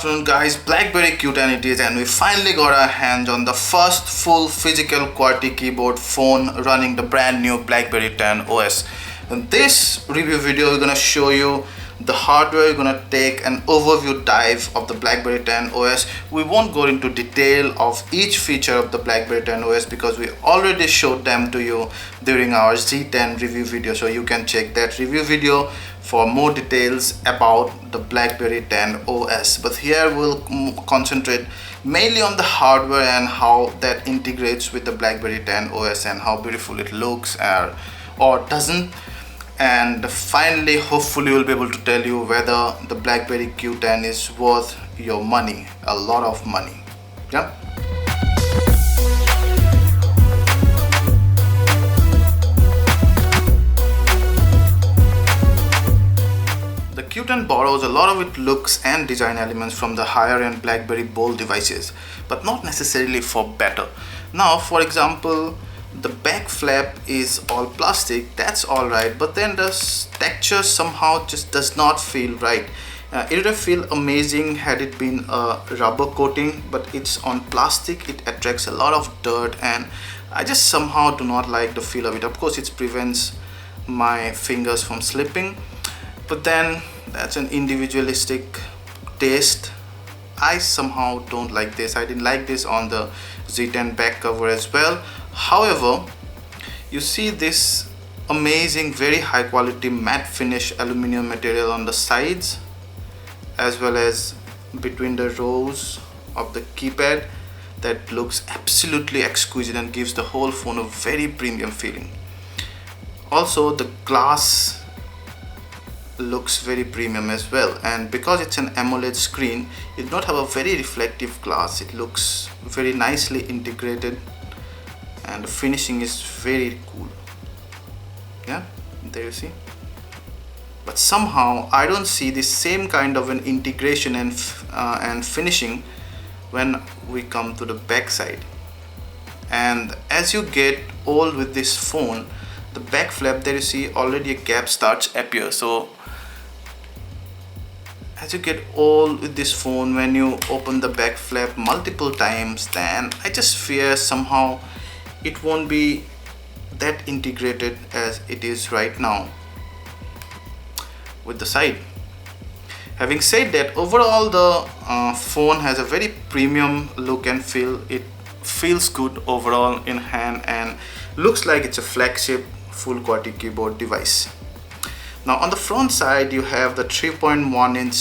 afternoon guys, Blackberry Q10 it is, and we finally got our hands on the first full physical QWERTY keyboard phone running the brand new Blackberry 10 OS. In this review video we're gonna show you the hardware. We're gonna take an overview dive of the Blackberry 10 OS. We won't go into detail of each feature of the Blackberry 10 OS because we already showed them to you during our Z10 review video, so you can check that review video for more details about the Blackberry 10 OS. But here we'll concentrate mainly on the hardware and how that integrates with the Blackberry 10 OS and how beautiful it looks or doesn't. And finally, hopefully we'll be able to tell you whether the Blackberry Q10 is worth your money, a lot of money. Yeah. The Q10 borrows a lot of its looks and design elements from the higher end Blackberry Bold devices, but not necessarily for better. Now, for example, the back flap is all plastic, that's alright, but then the texture somehow just does not feel right. It would have felt amazing had it been a rubber coating, but it's on plastic. It attracts a lot of dirt and I just somehow do not like the feel of it. Of course it prevents my fingers from slipping, but then that's an individualistic taste. I somehow don't like this. I didn't like this on the Z10 back cover as well. However, you see this amazing, very high quality matte finish aluminum material on the sides as well as between the rows of the keypad that looks absolutely exquisite and gives the whole phone a very premium feeling. Also, the glass looks very premium as well, and because it's an AMOLED screen, it does not have a very reflective glass. It looks very nicely integrated and the finishing is very cool. Yeah, there you see. But somehow I don't see the same kind of an integration and finishing when we come to the back side. And as you get old with this phone, the back flap, there you see already a gap starts to appear. So as you get old with this phone, when you open the back flap multiple times, then I just fear somehow it won't be that integrated as it is right now with the side. Having said that, overall the phone has a very premium look and feel. It feels good overall in hand and looks like it's a flagship full QWERTY keyboard device. Now on the front side you have the 3.1 inch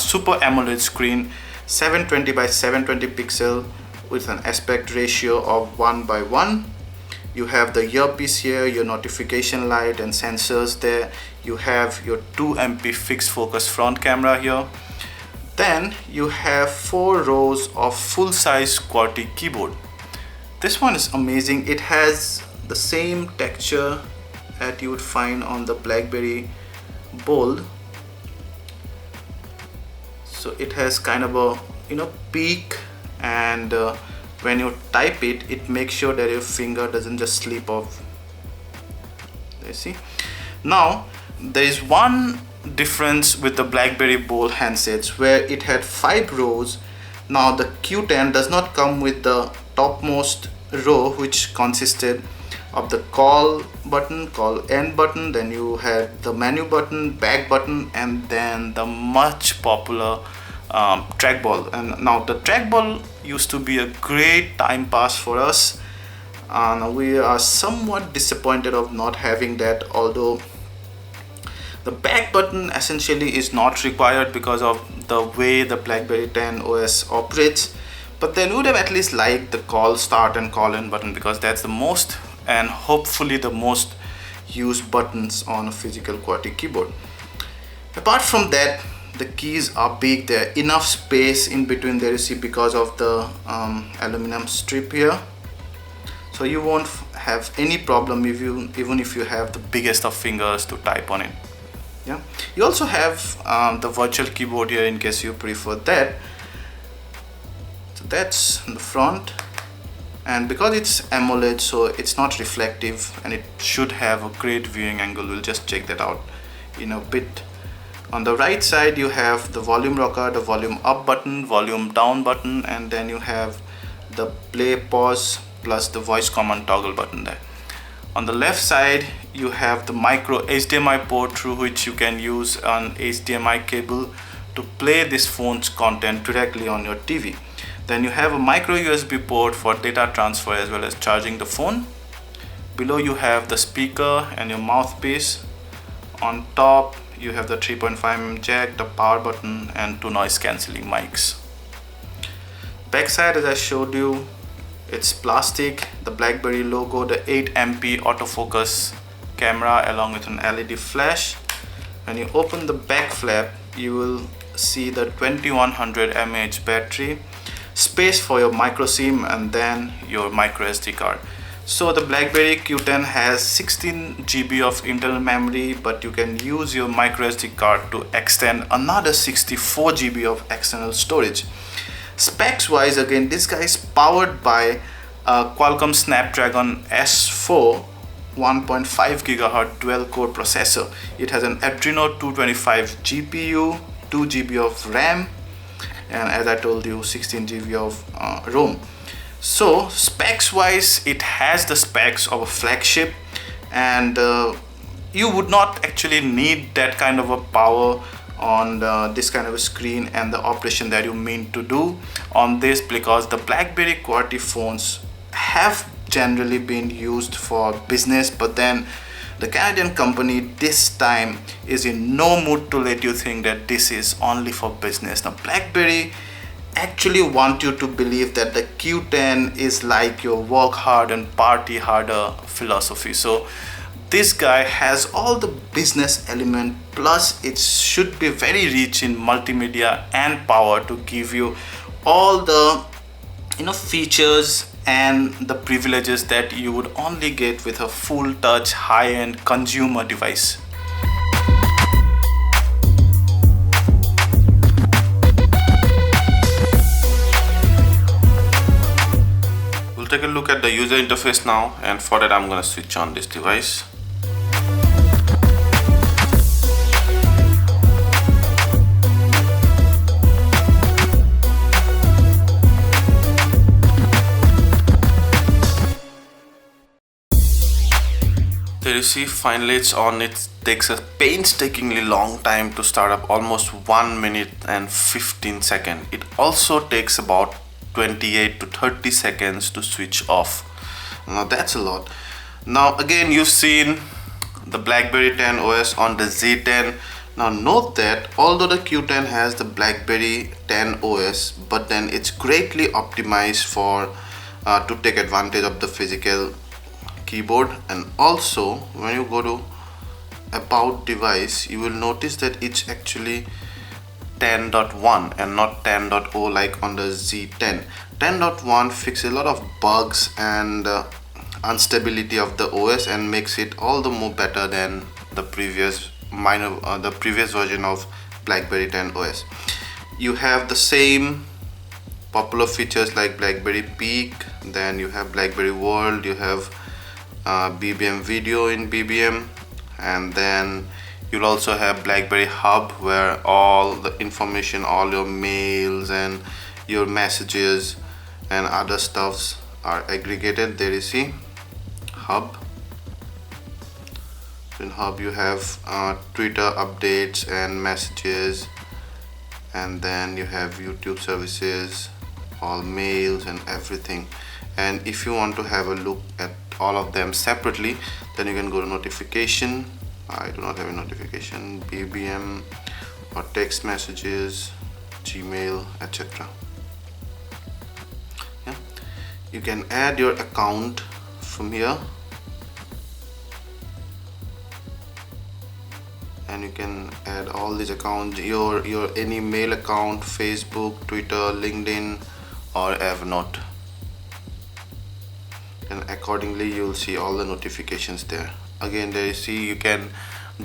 Super AMOLED screen, 720 by 720 pixel with an aspect ratio of 1:1. You have the earpiece here, your notification light and sensors there. You have your 2 MP fixed focus front camera here. Then you have 4 rows of full-size QWERTY keyboard. This one is amazing. It has the same texture that you would find on the Blackberry Bold. So it has kind of a peak, and when you type it, it makes sure that your finger doesn't just slip off. You see. Now there is one difference with the Blackberry Bold handsets where it had 5 rows. Now the Q10 does not come with the topmost row, which consisted of the call button, call end button, then you had the menu button, back button, and then the much popular trackball. And now the trackball used to be a great time pass for us, and we are somewhat disappointed of not having that, although the back button essentially is not required because of the way the Blackberry 10 OS operates. But then we would have at least liked the call start and call end button because that's the most and hopefully the most used buttons on a physical QWERTY keyboard. Apart from that, the keys are big. There enough space in between, there you see, because of the aluminum strip here, so you won't have any problem even if you have the biggest of fingers to type on it. Yeah, you also have the virtual keyboard here in case you prefer that. So that's the front, and because it's AMOLED, so it's not reflective and it should have a great viewing angle. We'll just check that out in a bit. On the right side you have the volume rocker, the volume up button, volume down button, and then you have the play, pause plus the voice command toggle button there. On the left side you have the micro HDMI port through which you can use an HDMI cable to play this phone's content directly on your TV. Then you have a micro USB port for data transfer as well as charging the phone. Below you have the speaker and your mouthpiece. On top you have the 3.5mm jack, the power button, and 2 noise cancelling mics. Backside, as I showed you, it's plastic, the Blackberry logo, the 8MP autofocus camera along with an LED flash. When you open the back flap, you will see the 2100 mAh battery, space for your micro SIM, and then your micro SD card. So the Blackberry Q10 has 16 GB of internal memory, but you can use your micro SD card to extend another 64 GB of external storage. Specs wise, again, this guy is powered by a Qualcomm Snapdragon S4 1.5 GHz dual core processor. It has an Adreno 225 GPU, 2 GB of RAM, and as I told you, 16 GB of ROM. So specs wise, it has the specs of a flagship, and you would not actually need that kind of a power on this kind of a screen and the operation that you mean to do on this, because the Blackberry QWERTY phones have generally been used for business, but then the Canadian company this time is in no mood to let you think that this is only for business. Now Blackberry actually want you to believe that the Q10 is like your work hard and party harder philosophy. So this guy has all the business element, plus it should be very rich in multimedia and power to give you all the features and the privileges that you would only get with a full touch high-end consumer device. We'll take a look at the user interface now, and for that I'm going to switch on this device. There you see, finally it's on. It takes a painstakingly long time to start up, almost 1 minute and 15 seconds. It also takes about 28 to 30 seconds to switch off. Now that's a lot. Now again, you've seen the Blackberry 10 OS on the Z10. Now note that although the Q10 has the Blackberry 10 OS, but then it's greatly optimized for to take advantage of the physical keyboard. And also when you go to about device, you will notice that it's actually 10.1 and not 10.0 like on the Z10. 10.1 fixes a lot of bugs and instability of the OS and makes it all the more better than the previous version of Blackberry 10 OS. You have the same popular features like Blackberry Peak, then you have Blackberry World, you have BBM video in BBM, and then you'll also have Blackberry Hub, where all the information, all your mails and your messages and other stuffs are aggregated. There you see Hub. In Hub you have Twitter updates and messages, and then you have YouTube services, all mails and everything. And if you want to have a look at all of them separately, then you can go to notification. I do not have a notification, BBM or text messages, Gmail, etc. Yeah. You can add your account from here, and you can add all these accounts, your any mail account, Facebook, Twitter, LinkedIn or Evernote, and accordingly you'll see all the notifications there. Again, there you see you can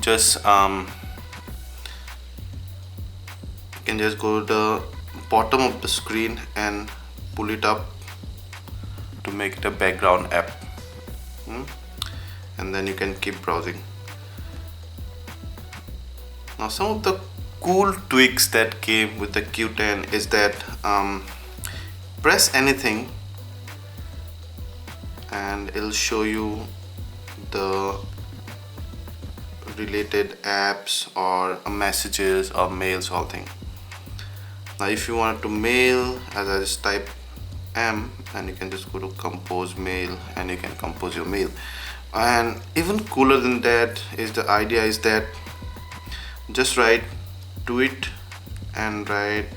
just go to the bottom of the screen and pull it up to make it a background app, and then you can keep browsing. Now some of the cool tweaks that came with the Q10 is that press anything and it'll show you the related apps or messages or mails, all thing. Now if you want to mail, as I just type M and you can just go to compose mail and you can compose your mail. And even cooler than that is the idea is that just write tweet and write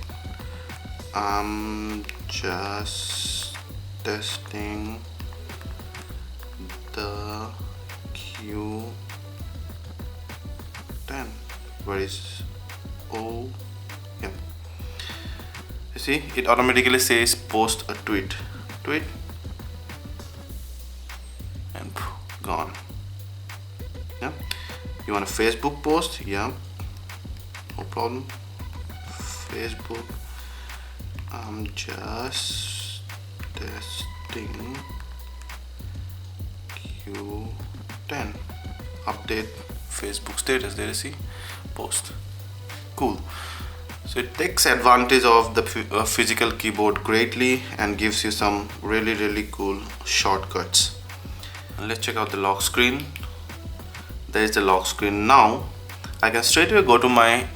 just testing the Q10. Where is yeah, you see it automatically says post a tweet and gone. Yeah, you want a Facebook post? Yeah, no problem. Facebook, I'm just testing Q10. Update Facebook status. There you see, post. Cool. So it takes advantage of the physical keyboard greatly and gives you some really cool shortcuts. And let's check out the lock screen. There is the lock screen. Now I can straight away go to my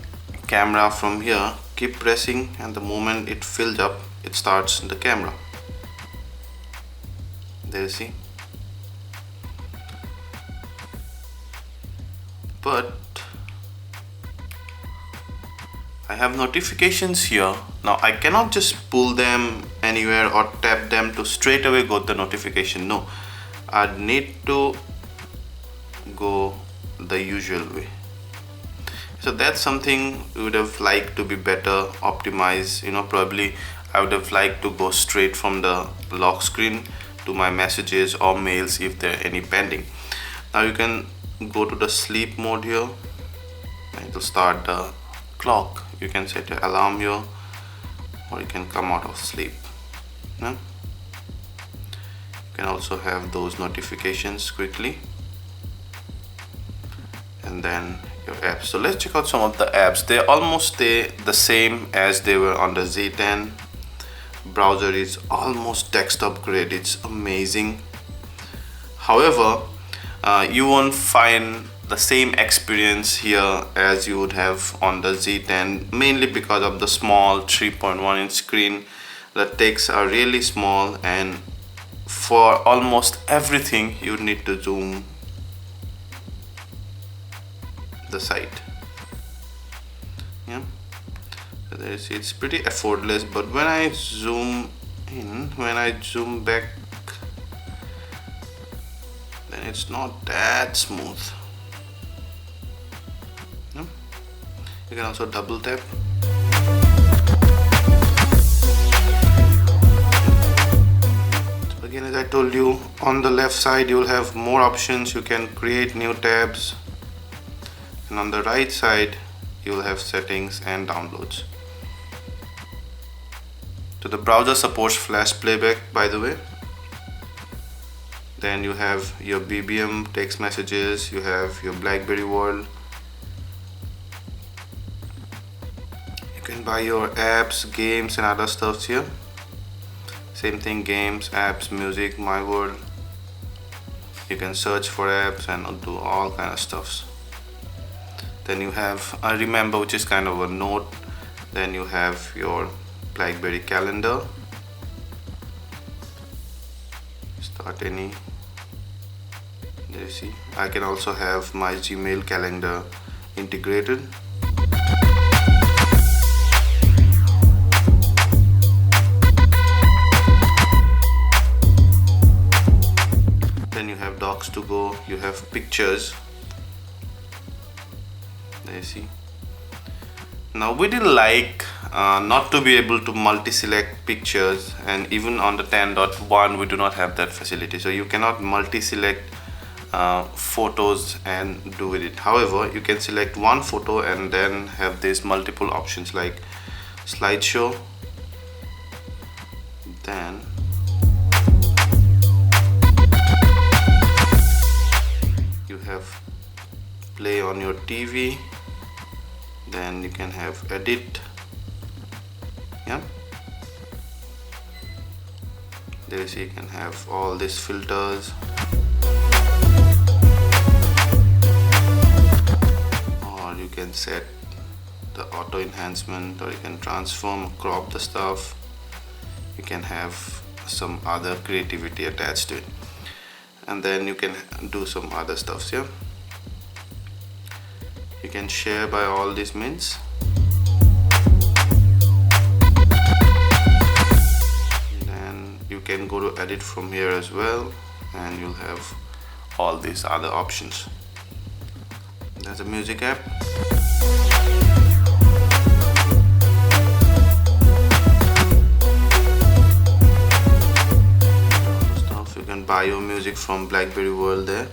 camera from here, keep pressing, and the moment it fills up, it starts the camera. There you see. But I have notifications here. Now I cannot just pull them anywhere or tap them to straight away go to the notification. No, I need to go the usual way. So that's something we would have liked to be better optimized. Probably I would have liked to go straight from the lock screen to my messages or mails if there are any pending. Now you can go to the sleep mode here and it will start the clock. You can set your alarm here or you can come out of sleep. Yeah? You can also have those notifications quickly, and then your apps. So let's check out some of the apps. They almost stay the same as they were on the Z10. Browser is almost desktop grade. It's amazing. However, you won't find the same experience here as you would have on the Z10, mainly because of the small 3.1 inch screen. The texts are really small, and for almost everything you need to zoom the site. Yeah, so there you see it's pretty effortless, but when I zoom in, when I zoom back, then it's not that smooth. Yeah. You can also double tap. So again, as I told you, on the left side you will have more options. You can create new tabs, and on the right side you will have settings and downloads. So the browser supports flash playback, by the way. Then you have your BBM text messages, you have your Blackberry World. You can buy your apps, games and other stuffs here. Same thing, games, apps, music, my world. You can search for apps and do all kind of stuffs. Then you have a remember, which is kind of a note. Then you have your Blackberry calendar. Start any. There you see. I can also have my Gmail calendar integrated. Then you have docs to go. You have pictures. There you see. Now we did like not to be able to multi-select pictures, and even on the 10.1 we do not have that facility, so you cannot multi-select photos and do with it. However, you can select one photo and then have these multiple options like slideshow, then you have play on your TV, Then you can have edit. Yeah, there you see you can have all these filters, or you can set the auto enhancement, or you can transform, crop the stuff. You can have some other creativity attached to it, and then you can do some other stuff. Yeah, you can share by all these means. Then you can go to edit from here as well, and you'll have all these other options. There's a music app. Stuff, you can buy your music from Blackberry World there.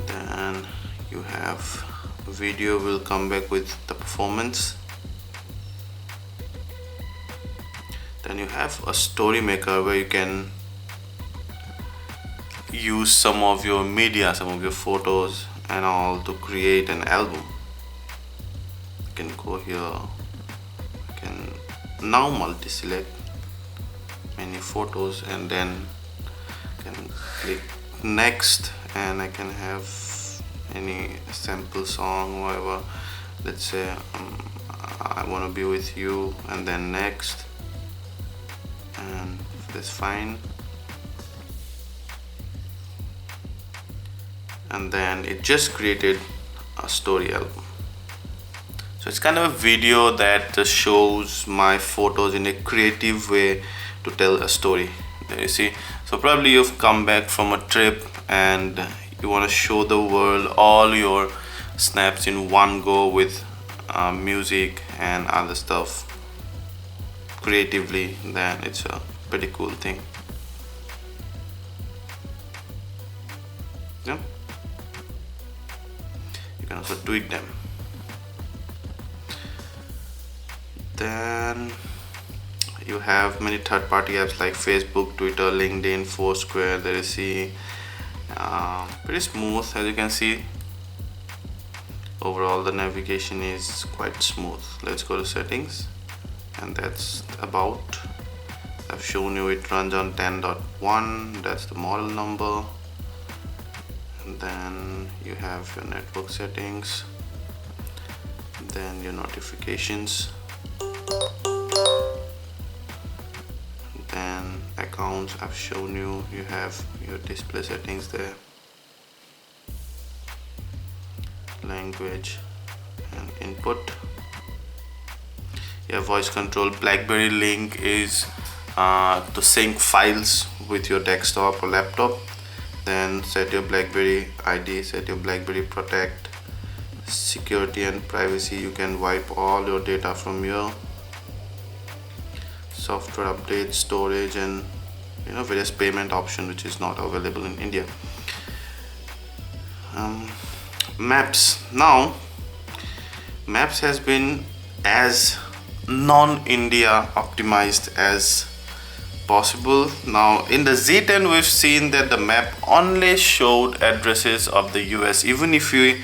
Then you have video, will come back with the performance. Then you have a story maker where you can use some of your media, some of your photos and all to create an album. You can go here, you can now multi-select many photos, and then I can click next, and I can have any sample song, whatever. Let's say I want to be with you, and then next, and that's fine. And then it just created a story album. So it's kind of a video that just shows my photos in a creative way to tell a story. There you see. So probably you've come back from a trip and you want to show the world all your snaps in one go with music and other stuff creatively. Then it's a pretty cool thing. Yeah. You can also tweak them. Then you have many third-party apps like Facebook, Twitter, LinkedIn, Foursquare. There you see, pretty smooth, as you can see. Overall the navigation is quite smooth. Let's go to settings, and that's about. I've shown you it runs on 10.1. that's the model number. And then you have your network settings, then your notifications, then accounts. I've shown you, you have your display settings there, language and input. Your voice control. Blackberry Link is to sync files with your desktop or laptop. Then set your Blackberry ID, set your Blackberry Protect, security and privacy. You can wipe all your data from your software update, storage, and various payment option which is not available in India. Maps. Now Maps has been as non-India optimized as possible. Now in the Z10 we've seen that the map only showed addresses of the US. Even if you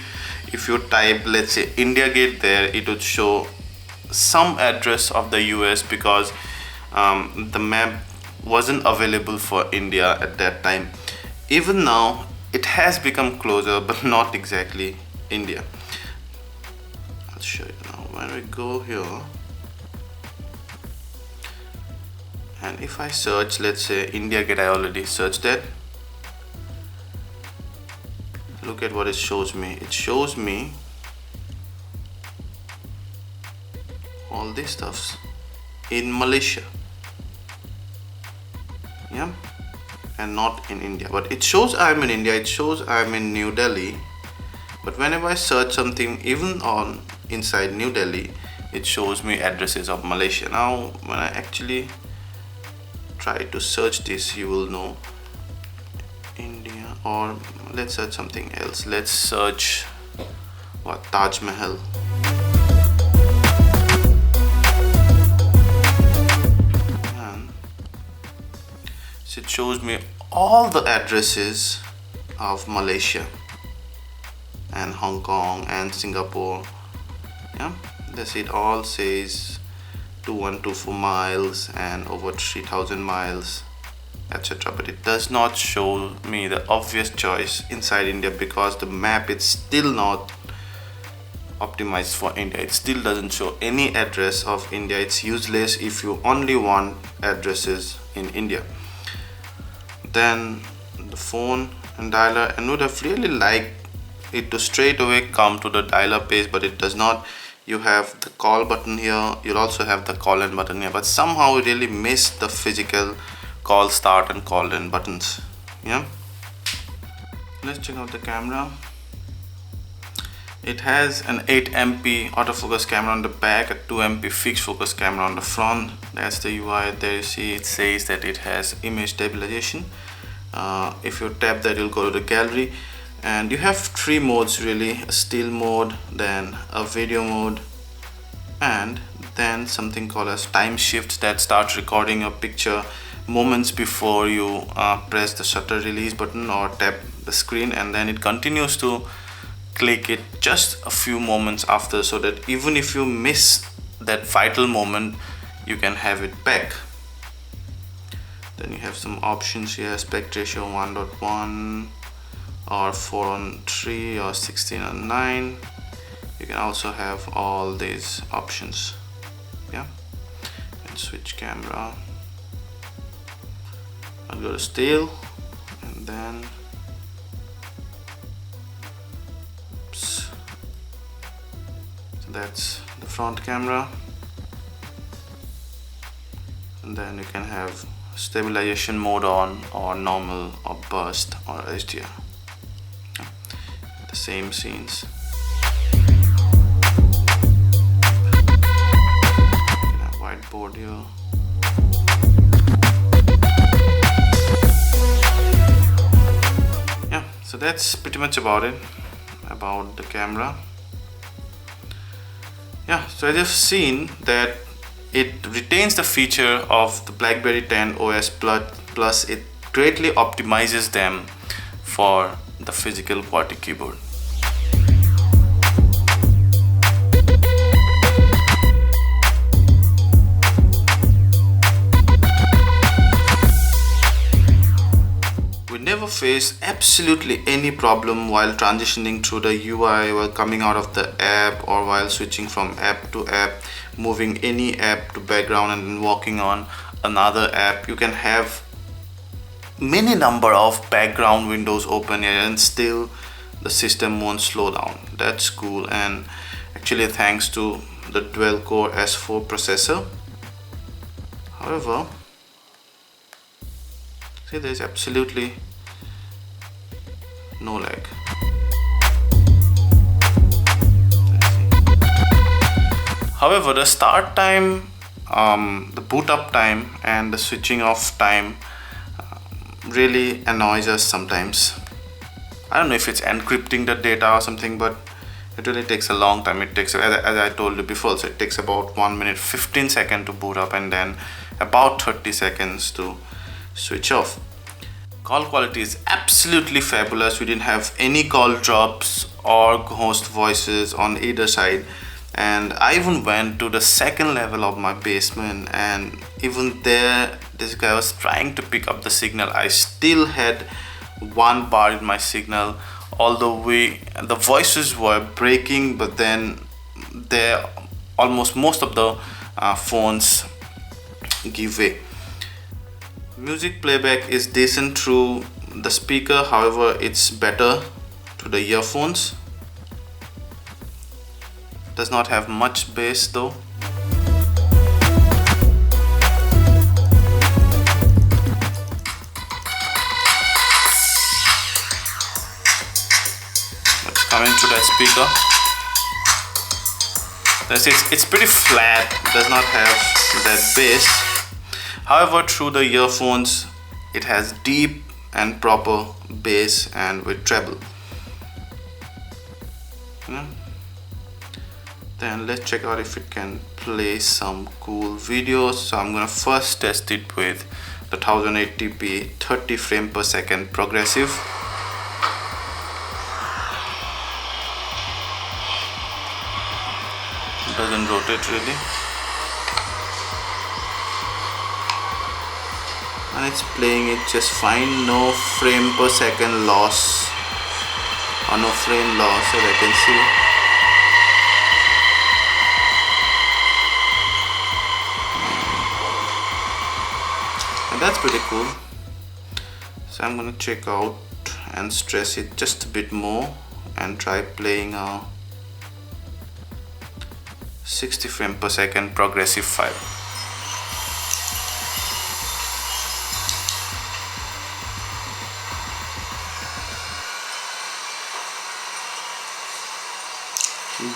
type, let's say, India Gate there, it would show some address of the US because the map wasn't available for India at that time. Even now it has become closer, but not exactly India. I'll show you now. When we go here, and if I search, let's say India Gate, I already searched that. Look at what it shows me. It shows me all these stuffs in Malaysia, yeah, and not in India. But it shows I'm in India, it shows I'm in New Delhi. But whenever I search something, even on inside New Delhi, it shows me addresses of Malaysia. Now when I actually try to search this, you will know India, or let's search something else. Let's search what, Taj Mahal. And so it shows me all the addresses of Malaysia. and Hong Kong and Singapore. Yeah, this it all says 2124 miles and over 3000 miles, etc. But it does not show me the obvious choice inside India, because the map is still not optimized for India. It still doesn't show any address of India. It's useless if you only want addresses in India. Then the phone and dialer, and would have really liked it to straight away come to the dialer page, but it does not. You have the call button here, you'll also have the call end button here, but somehow we really missed the physical call start and call end buttons. Yeah, let's check out the camera. It has an 8MP autofocus camera on the back, a 2MP fixed focus camera on the front. That's the UI. There you see it says that it has image stabilization. If you tap that, you'll go to the gallery, and you have three modes really: a still mode, then a video mode, and then something called as time shift that starts recording your picture moments before you press the shutter release button or tap the screen, and then it continues to click it just a few moments after, so that even if you miss that vital moment, you can have it back. Then you have some options here: aspect ratio 1.1 or 4:3 or 16:9. You can also have all these options. Yeah, and switch camera. I'll go to still, and then oops. So that's the front camera, and then you can have stabilization mode on, or normal, or burst, or HDR. The same scenes. You can have whiteboard here. Yeah, so that's pretty much about it, about the camera. Yeah, so as you've seen that it retains the feature of the Blackberry 10 OS plus it greatly optimizes them for the physical QWERTY keyboard. We never faced absolutely any problem while transitioning through the UI, while coming out of the app, or while switching from app to app, moving any app to background and then walking on another app. You can have many number of background windows open here and still the system won't slow down. That's cool, and actually thanks to the dual core S4 processor. However, see, there's absolutely no lag. However, the start time, the boot up time, and the switching off time really annoys us sometimes. I don't know if it's encrypting the data or something, but it really takes a long time. It takes, as I told you before, so it takes about 1 minute 15 seconds to boot up, and then about 30 seconds to switch off. Call quality is absolutely fabulous. We didn't have any call drops or ghost voices on either side. And I even went to the second level of my basement, and even there this guy was trying to pick up the signal. I still had 1 bar in my signal, although the voices were breaking, but then almost most of the phones give way. Music playback is decent through the speaker, however it's better to the earphones. Does not have much bass though. Let's come into that speaker. It's pretty flat, does not have that bass. However, through the earphones it has deep and proper bass and with treble. Yeah. Then let's check out if it can play some cool videos. So I'm gonna first test it with the 1080p 30 frame per second progressive. it really, and it's playing it just fine. No frame per second loss or no frame loss as I can see. And that's pretty cool. So I'm gonna check out and stress it just a bit more and try playing a 60 frame per second progressive file.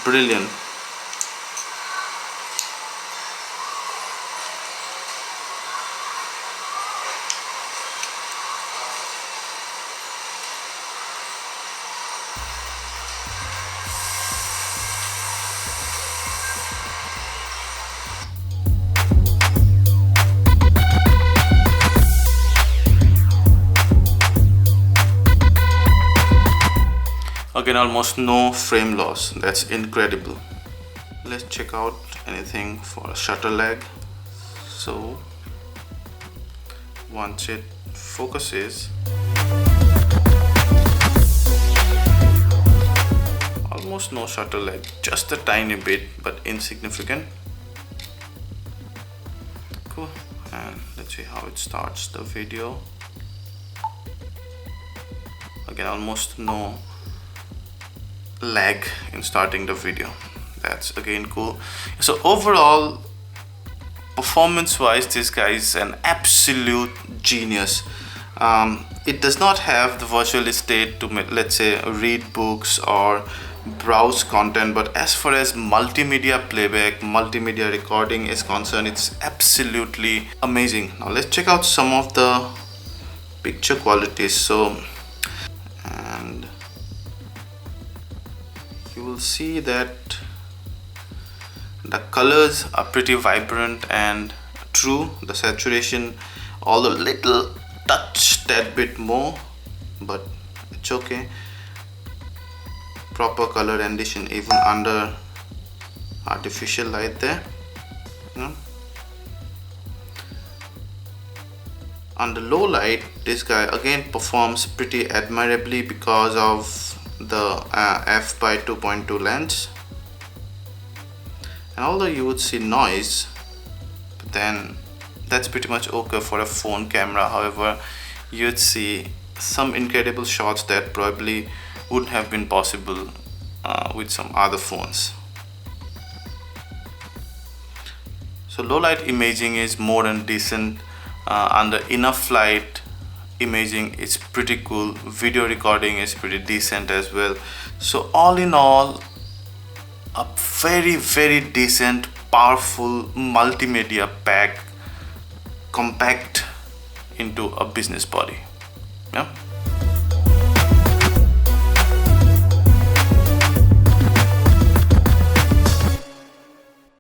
Brilliant. Again, almost no frame loss. That's incredible. Let's check out anything for shutter lag. So once it focuses, almost no shutter lag, just a tiny bit but insignificant. Cool. And let's see how it starts the video. Again, almost no lag in starting the video. That's again cool. So overall, performance wise, this guy is an absolute genius. It does not have the virtual estate to, let's say, read books or browse content, but as far as multimedia playback, multimedia recording is concerned, it's absolutely amazing. Now let's check out some of the picture qualities. So, and you will see that the colors are pretty vibrant and true. The saturation, although little touch that bit more, but it's okay. Proper color rendition even under artificial light there. Under low light, this guy again performs pretty admirably because of the f/2.2 lens. And although you would see noise, but then that's pretty much okay for a phone camera. However, you'd see some incredible shots that probably wouldn't have been possible with some other phones. So low light imaging is more than decent. Under enough light, imaging is pretty cool. Video recording is pretty decent as well. So all in all, a very decent, powerful multimedia pack compact into a business body. Yeah.